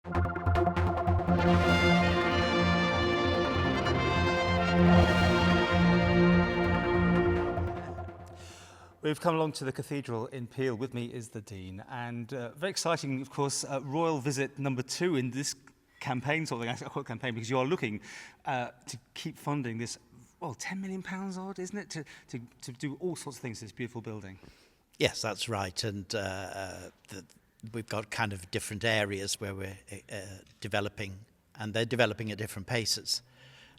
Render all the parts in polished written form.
We've come along to the Cathedral in Peel. With me is the Dean, and very exciting, of course, royal visit number 2 in this campaign, sort of thing. I call it campaign because you are looking to keep funding this, well, £10 million odd, isn't it, to do all sorts of things to this beautiful building. Yes, that's right, and we've got kind of different areas where we're developing, and they're developing at different paces.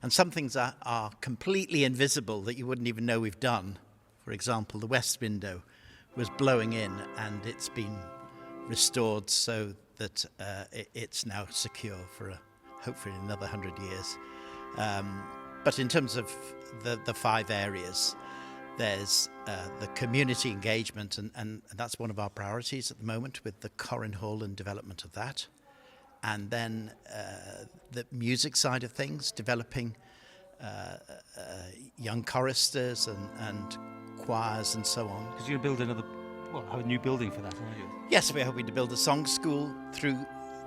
And some things are completely invisible that you wouldn't even know we've done. For example, the west window was blowing in, and it's been restored so that it's now secure for hopefully another 100 years. But in terms of the 5 areas, there's the community engagement, and that's one of our priorities at the moment with the Corrin Hall and development of that. And then the music side of things, developing young choristers and choirs and so on. Because you're going to build a new building for that, aren't you? Yes, we're hoping to build a song school through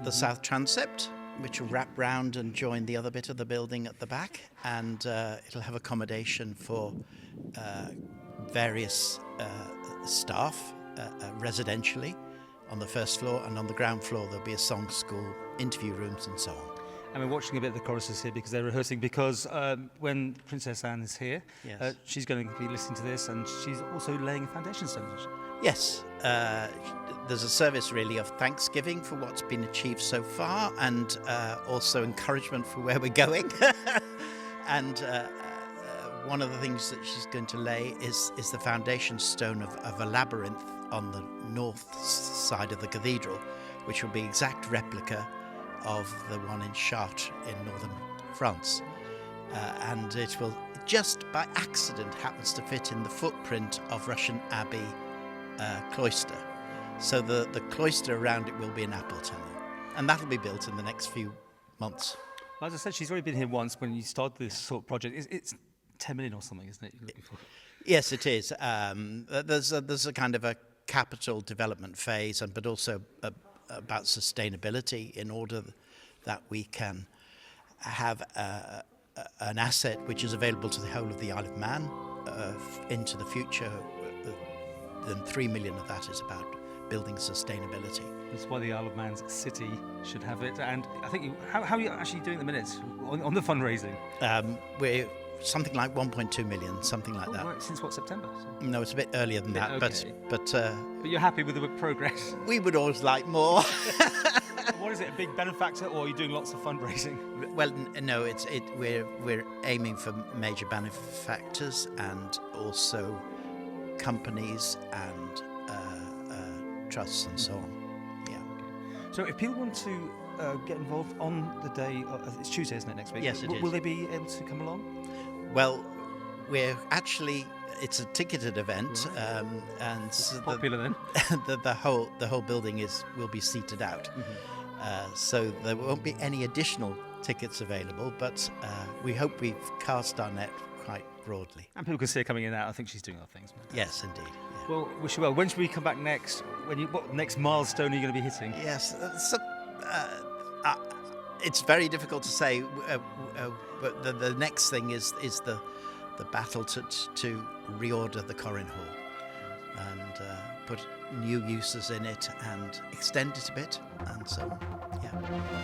the South Transept, which will wrap round and join the other bit of the building at the back, and it'll have accommodation for various staff residentially on the first floor, and on the ground floor there'll be a song school, interview rooms and so on. And we're watching a bit of the choristers here because they're rehearsing, because when Princess Anne is here, Yes. she's going to be listening to this, and she's also laying a foundation stone. Yes, there's a service really of thanksgiving for what's been achieved so far, and also encouragement for where we're going. And one of the things that she's going to lay is the foundation stone of a labyrinth on the north side of the cathedral, which will be exact replica of the one in Chartres in northern France. And it will, just by accident, happens to fit in the footprint of Russian Abbey cloister. So the cloister around it will be an apple tunnel, and that'll be built in the next few months. Well, as I said, she's already been here once when you started this sort of project. It's 10 million or something, isn't it? You're looking for? Yes, it is. There's a kind of a capital development phase, but also about sustainability, in order that we can have an asset which is available to the whole of the Isle of Man into the future. Then 3 million of that is about building sustainability. That's why the Isle of Man's city should have it. And I think, how are you actually doing at the minute on the fundraising? We're something like 1.2 million, something like that. Right, since what, September? No, it's a bit earlier than that, okay. but you're happy with the progress? we would always like more. What is it, a big benefactor, or are you doing lots of fundraising? Well, no, we're aiming for major benefactors and also companies and trusts and so on. Yeah. So if people want to get involved on the day, it's Tuesday, isn't it, next week? Yes, it is. Will they be able to come along? Well, it's a ticketed event, and it's popular then. the whole building will be seated out. Mm-hmm. So there won't be any additional tickets available, but we hope we've cast our net quite broadly. And people can see her coming in and out. I think she's doing other things. Yes, indeed. Yeah. Well, wish you well. When should we come back next? What next milestone are you going to be hitting? Yes, it's very difficult to say. But the next thing is the battle to reorder the Corrin Hall and put new uses in it and extend it a bit, and so on. Yeah.